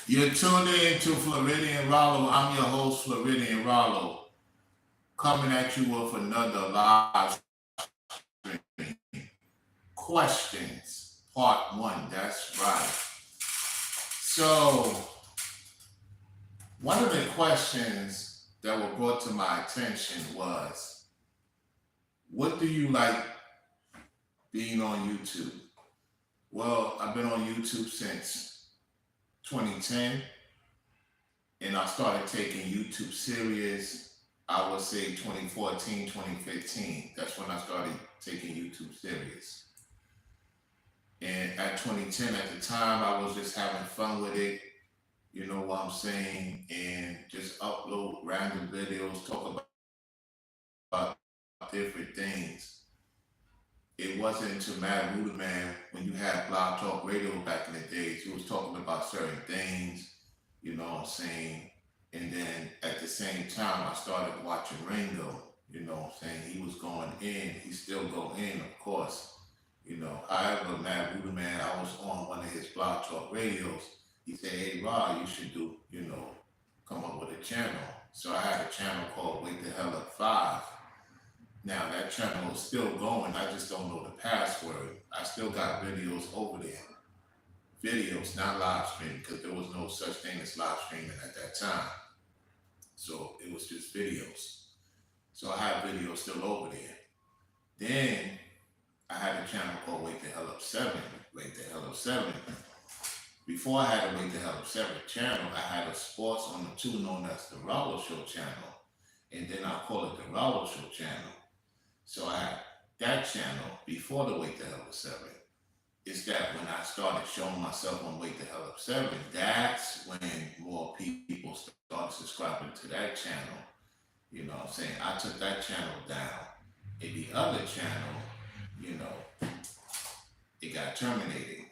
You're tuned in to Floridian Ralo. I'm your host, Floridian Ralo, coming at you with another live stream. Questions, part one. That's right. So, one of the questions that were brought to my attention was, what do you like being on YouTube? Well, I've been on YouTube since 2010, and I started taking YouTube serious, I would say 2014, 2015. That's when I started taking YouTube serious. And at 2010, at the time, I was just having fun with it, you know what I'm saying, and just upload random videos, talk about different things. It wasn't until Mad Ruder Man, when you had Blog Talk Radio back in the days, he was talking about certain things, you know what I'm saying? And then at the same time, I started watching Ringo, you know what I'm saying? He was going in, he still go in, of course. You know, however, Mad Ruder Man, I was on one of his Blog Talk radios. He said, hey, Rod, you should do, come up with a channel. So I had a channel called Wake the Hell Up 5. Now that channel is still going. I just don't know the password. I still got videos over there. Videos, not live streaming, because there was no such thing as live streaming at that time. So it was just videos. So I have videos still over there. Then I had a channel called Wake the Hell Up 7. Wake the Hell Up 7. Before I had a Wake the Hell Up 7 channel, I had a sports on the 2 known as the Ralo Show channel. And then I call it the Ralo Show channel. So I had that channel before the Wake the Hell Up 7. It's that when I started showing myself on Wake the Hell Up 7, that's when more people started subscribing to that channel. You know what I'm saying? I took that channel down. And the other channel, it got terminated.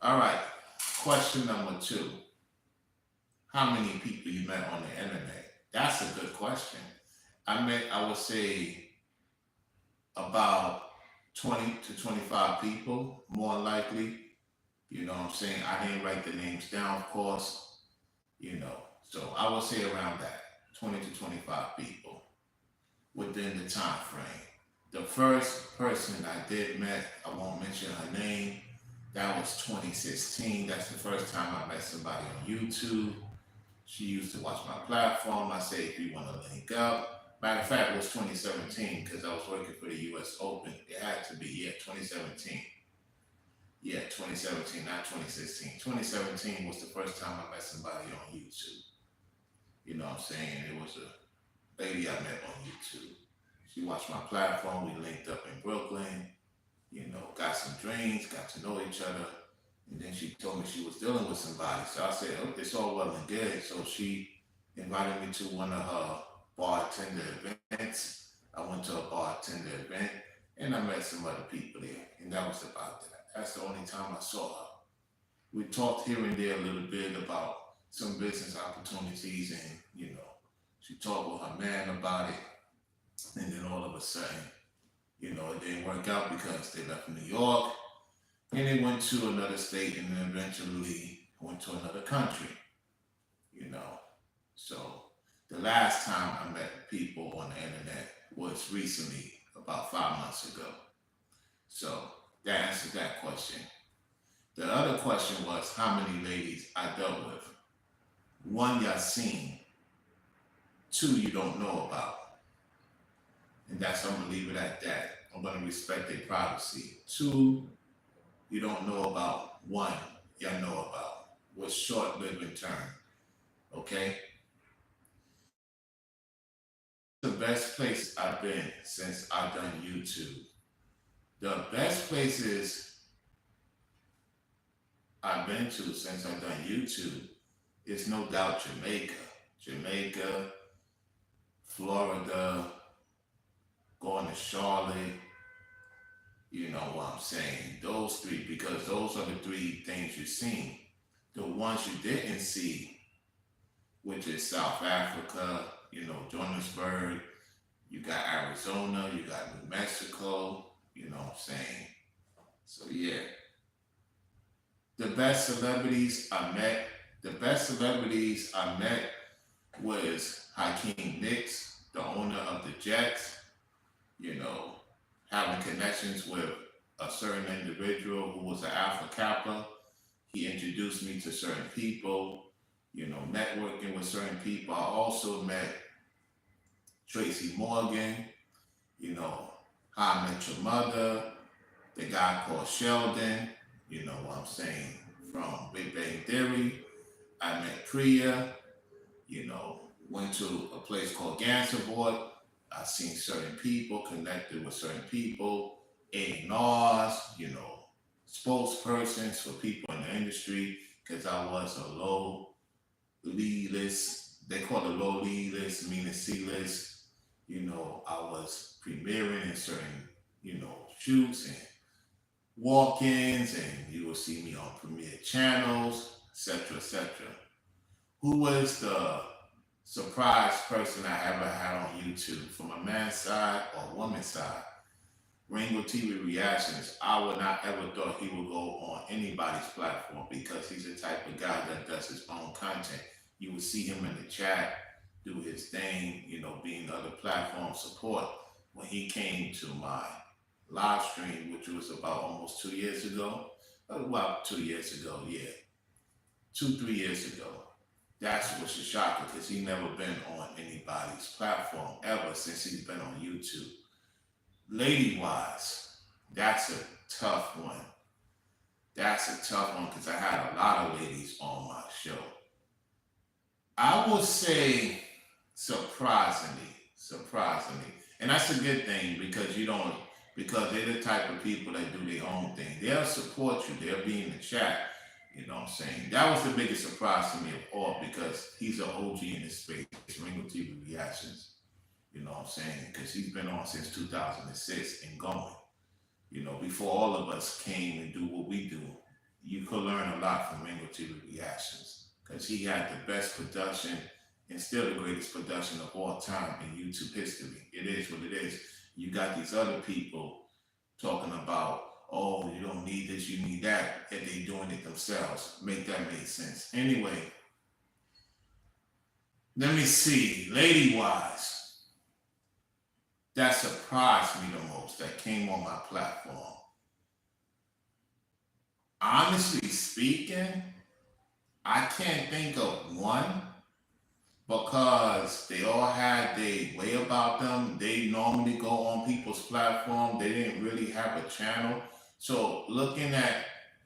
All right, question number 2. How many people you met on the internet? That's a good question. I would say, about 20 to 25 people, more likely. You know what I'm saying? I didn't write the names down, of course. So I would say around that, 20 to 25 people within the time frame. The first person I did met, I won't mention her name, that was 2016. That's the first time I met somebody on YouTube. She used to watch my platform. I said, if you want to link up. Matter of fact, it was 2017 because I was working for the U.S. Open. It had to be, 2017. Yeah, 2017, not 2016. 2017 was the first time I met somebody on YouTube. You know what I'm saying? It was a lady I met on YouTube. She watched my platform. We linked up in Brooklyn. Got some drinks, got to know each other. And then she told me she was dealing with somebody. So I said, oh, it's all well and good. So she invited me to one of her bartender events. I went to a bartender event and I met some other people there. And that was about that. That's the only time I saw her. We talked here and there a little bit about some business opportunities and, she talked with her man about it. And then all of a sudden, it didn't work out because they left New York and they went to another state and then eventually went to another country, So the last time I met people on the internet was recently, about 5 months ago. So that answers that question. The other question was how many ladies I dealt with. 1, y'all seen. 2, you don't know about. And that's, I'm gonna leave it at that. I'm gonna respect their privacy. 2, you don't know about. 1, y'all know about. Was short-lived in term. Okay? The best place I've been since I've done YouTube. The best places I've been to since I've done YouTube is no doubt Jamaica, Florida, going to Charlotte, you know what I'm saying? Those 3, because those are the 3 things you've seen. The ones you didn't see, which is South Africa, Johannesburg, you got Arizona, you got New Mexico, you know what I'm saying? So yeah. The best celebrities I met The best celebrities I met was Hakeem Nicks, the owner of the Jets, you know, having connections with a certain individual who was an Alpha Kappa. He introduced me to certain people, networking with certain people. I also met Tracy Morgan, you know, How I Met Your Mother, the guy called Sheldon, you know what I'm saying, from Big Bang Theory. I met Priya, went to a place called Gansevoort. I seen certain people, connected with certain people, A&Rs, spokespersons for people in the industry, because I was a low lead list. They call it low lead list, meaning C list. I was premiering in certain, shoots and walk-ins, and you will see me on premiere channels, etc., etc. Who was the surprise person I ever had on YouTube from a man's side or woman's side? Ringo TV Reactions. I would not ever thought he would go on anybody's platform because he's the type of guy that does his own content. You would see him in the chat, do his thing, being other platform support. When he came to my live stream, which was about almost 2 years ago, about 2 years ago, yeah, 3 years ago, that's what's a shocker because he never been on anybody's platform ever since he's been on YouTube. Lady wise, that's a tough one. That's a tough one because I had a lot of ladies on my show. I would say surprisingly, and that's a good thing because because they're the type of people that do their own thing. They'll support you. They'll be in the chat. You know what I'm saying? That was the biggest surprise to me of all because he's an OG in this space, Ringo TV Reactions. You know what I'm saying? Because he's been on since 2006 and going. Before all of us came and do what we do, you could learn a lot from Ringo TV Reactions because he had the best production and still the greatest production of all time in YouTube history. It is what it is. You got these other people talking about, oh, you don't need this, you need that, and they doing it themselves. Make that make sense. Anyway, let me see. Lady-wise, that surprised me the most that came on my platform. Honestly speaking, I can't think of one because they all had their way about them. They normally go on people's platform. They didn't really have a channel. So looking at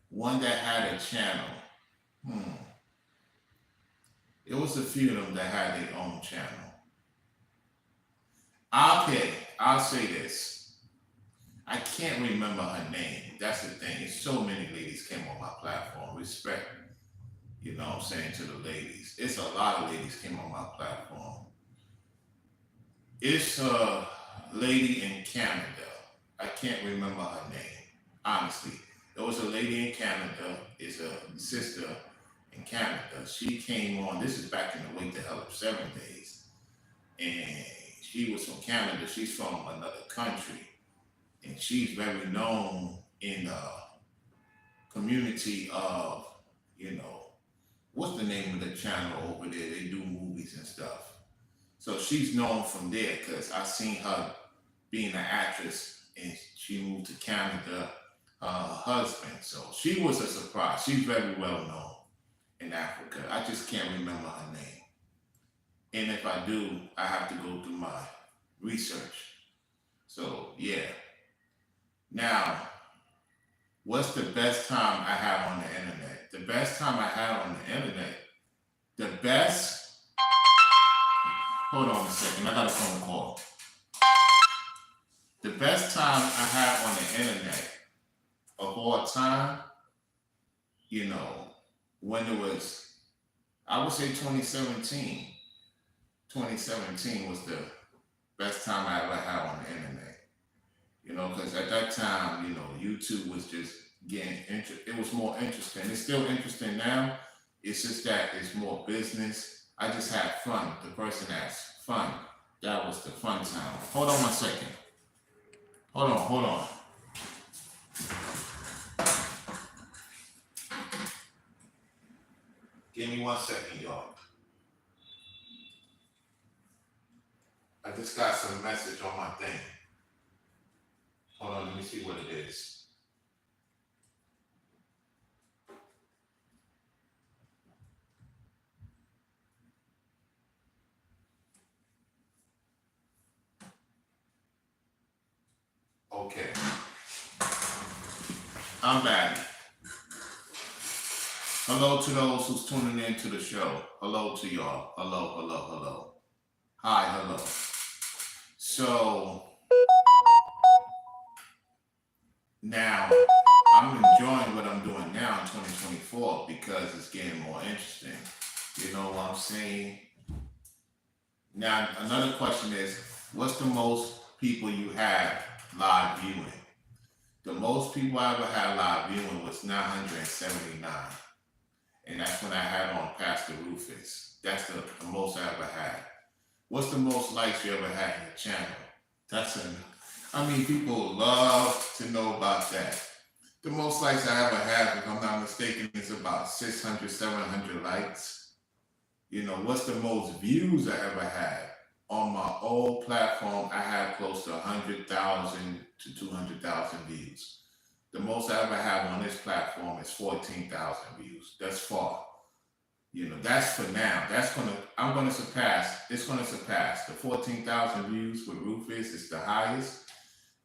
one that had a channel, it was a few of them that had their own channel. Okay, I'll say this. I can't remember her name. That's the thing. It's so many ladies came on my platform. Respect, you know what I'm saying, to the ladies. It's a lot of ladies came on my platform. It's a lady in Canada. I can't remember her name, honestly. There was a lady in Canada. It's a sister in Canada. She came on. This is back in the Wait the Hell Up 7 days. And she was from Canada. She's from another country. And she's very known in the community of, what's the name of the channel over there? They do movies and stuff. So she's known from there because I seen her being an actress and she moved to Canada, her husband. So she was a surprise. She's very well known in Africa. I just can't remember her name. And if I do, I have to go through my research. So yeah. Now, what's the best time I have on the internet? The best time I had on the internet, hold on a second, I got a phone call. The best time I had on the internet of all time, when it was, I would say 2017. 2017 was the best time I ever had on the internet. Because at that time, YouTube was just getting it was more interesting. It's still interesting now. It's just that it's more business. I just had fun. The person has fun. That was the fun time. Hold on one second. Hold on. Give me 1 second, y'all. I just got some message on my thing. Hold on, let me see what it is. Okay. I'm back. Hello to those who's tuning in to the show. Hello to y'all. Hello, hello, hello. Hi, hello. So now I'm enjoying what I'm doing now in 2024 because it's getting more interesting. You know what I'm saying? Now, another question is, what's the most people you have live viewing? The most people I ever had live viewing was 979. And that's when I had on Pastor Rufus. That's the most I ever had. What's the most likes you ever had in the channel? People love to know about that. The most likes I ever had, if I'm not mistaken, is about 600, 700 likes. You know, what's the most views I ever had? On my old platform, I had close to 100,000 to 200,000 views. The most I ever have on this platform is 14,000 views. That's far. You know, that's for now. It's gonna surpass the 14,000 views with Rufus. It's the highest.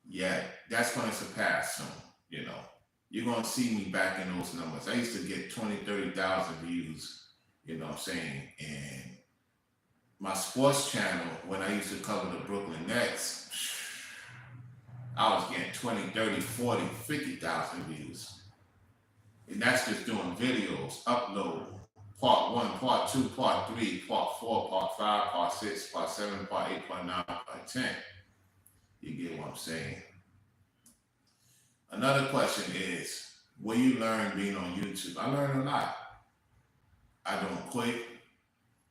Yeah, that's gonna surpass soon. You know, you're gonna see me back in those numbers. I used to get 20, 30,000 views, you know what I'm saying? And my sports channel, when I used to cover the Brooklyn Nets, I was getting 20, 30, 40, 50,000 views. And that's just doing videos, upload, part 1, part 2, part 3, part 4, part 5, part 6, part 7, part 8, part 9, part 10. You get what I'm saying? Another question is, what you learn being on YouTube? I learned a lot. I don't quit.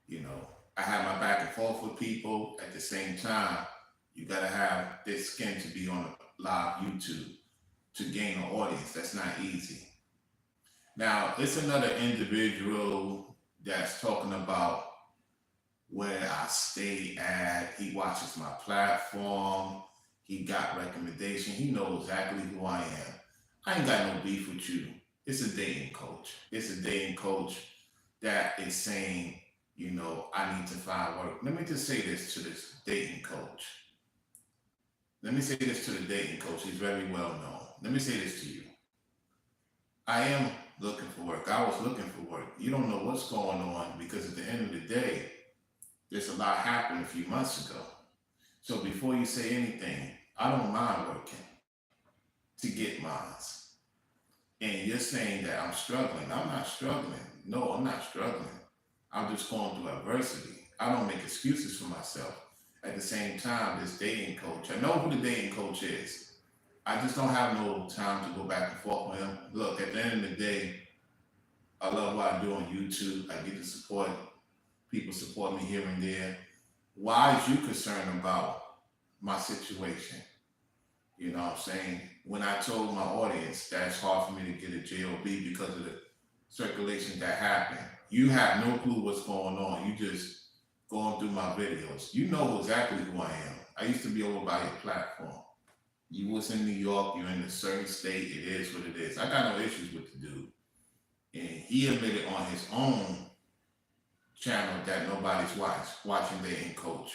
You know, I have my back and forth with people. At the same time, you gotta have this skin to be on live YouTube to gain an audience. That's not easy. Now, it's another individual that's talking about where I stay at. He watches my platform. He got recommendation. He knows exactly who I am. I ain't got no beef with you. It's a dating coach. It's a dating coach that is saying, you know, I need to find work. Let me just say this to this dating coach. Let me say this to the dating coach. He's very well known. Let me say this to you. I am looking for work. I was looking for work. You don't know what's going on because at the end of the day, there's a lot happened a few months ago. So before you say anything, I don't mind working to get mine. And you're saying that I'm struggling. I'm not struggling. No, I'm not struggling. I'm just going through adversity. I don't make excuses for myself. At the same time, this dating coach, I know who the dating coach is. I just don't have no time to go back and forth with him. Look, at the end of the day, I love what I do on YouTube. I get to support, people support me here and there. Why is you concerned about my situation? You know what I'm saying? When I told my audience that it's hard for me to get a JOB because of the circulation that happened, you have no clue what's going on. You just going through my videos. You know exactly who I am. I used to be over by your platform. You was in New York, you're in a certain state, it is what it is. I got no issues with the dude. And he admitted on his own channel that nobody's watching dating coach.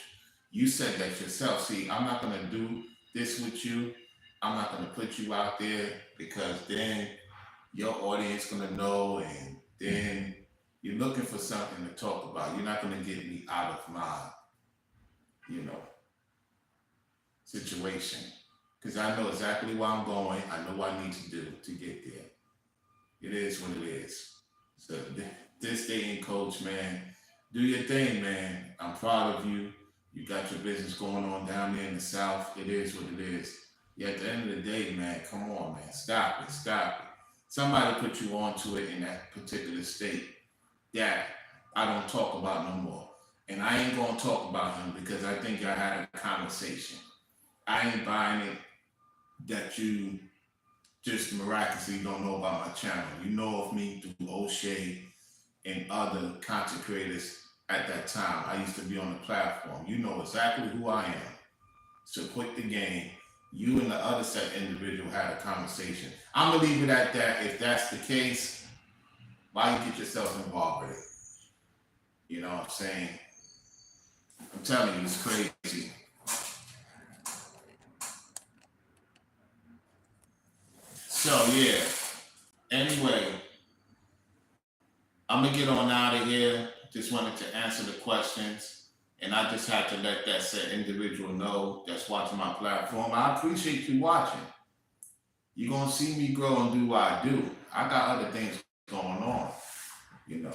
You said that yourself. See, I'm not gonna do this with you. I'm not gonna put you out there because then your audience gonna know, and then you're looking for something to talk about. You're not gonna get me out of my, you know, situation. Because I know exactly where I'm going. I know what I need to do to get there. It is what it is. So this dating coach, man, do your thing, man. I'm proud of you. You got your business going on down there in the South. It is what it is. Yeah, at the end of the day, man, come on, man. Stop it. Somebody put you onto it in that particular state that I don't talk about no more. And I ain't gonna talk about him because I think I had a conversation. I ain't buying it that you just miraculously don't know about my channel. You know of me through O'Shea and other content creators at that time. I used to be on the platform. You know exactly who I am. So quit the game. You and the other set individual had a conversation. I'm gonna leave it at that. If that's the case, why you get yourself involved with it? You know what I'm saying? I'm telling you, it's crazy. So yeah. Anyway, I'm gonna get on out of here. Just wanted to answer the questions, and I just had to let that said individual know that's watching my platform. I appreciate you watching. You're gonna see me grow and do what I do. I got other things going on, you know,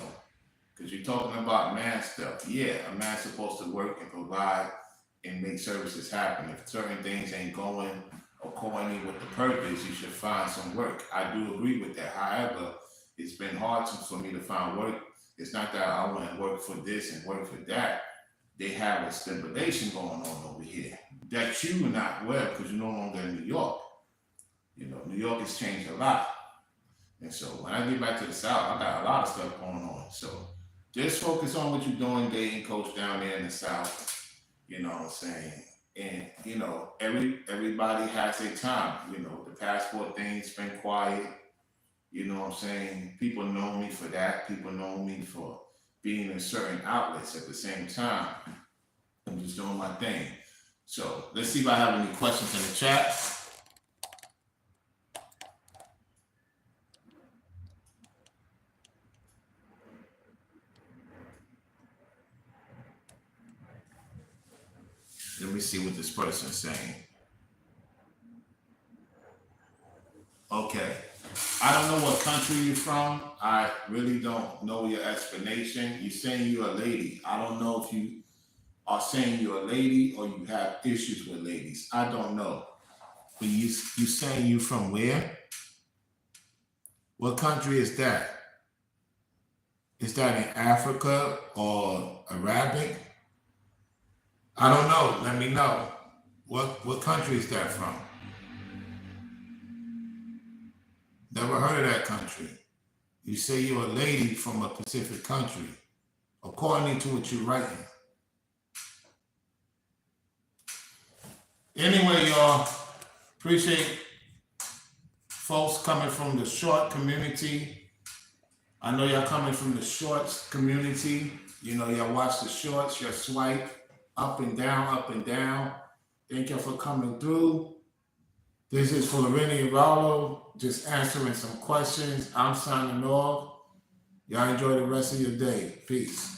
because you're talking about man stuff. Yeah, a man's supposed to work and provide and make services happen. If certain things ain't going according with the purpose, you should find some work. I do agree with that. However, it's been hard for me to find work. It's not that I want to work for this and work for that. They have a stipulation going on over here that you are not well because you're no longer in New York. You know, New York has changed a lot. And so when I get back to the South, I got a lot of stuff going on. So just focus on what you're doing, dating coach down there in the South. You know what I'm saying? And you know, everybody has their time. You know, the passport thing's been quiet. You know what I'm saying? People know me for that. People know me for being in certain outlets at the same time. I'm just doing my thing. So let's see if I have any questions in the chat. Let me see what this person's saying. Okay. I don't know what country you're from. I really don't know your explanation. You're saying you're a lady. I don't know if you are saying you're a lady or you have issues with ladies. I don't know. But you saying you from where? What country is that? Is that in Africa or Arabic? I don't know. Let me know. What country is that from? Never heard of that country. You say you're a lady from a Pacific country, according to what you're writing. Anyway, y'all, appreciate folks coming from the short community. I know y'all coming from the shorts community. You know, y'all watch the shorts, y'all swipe up and down, up and down. Thank y'all for coming through. This is Floridian Ralo, just answering some questions. I'm signing off. Y'all enjoy the rest of your day. Peace.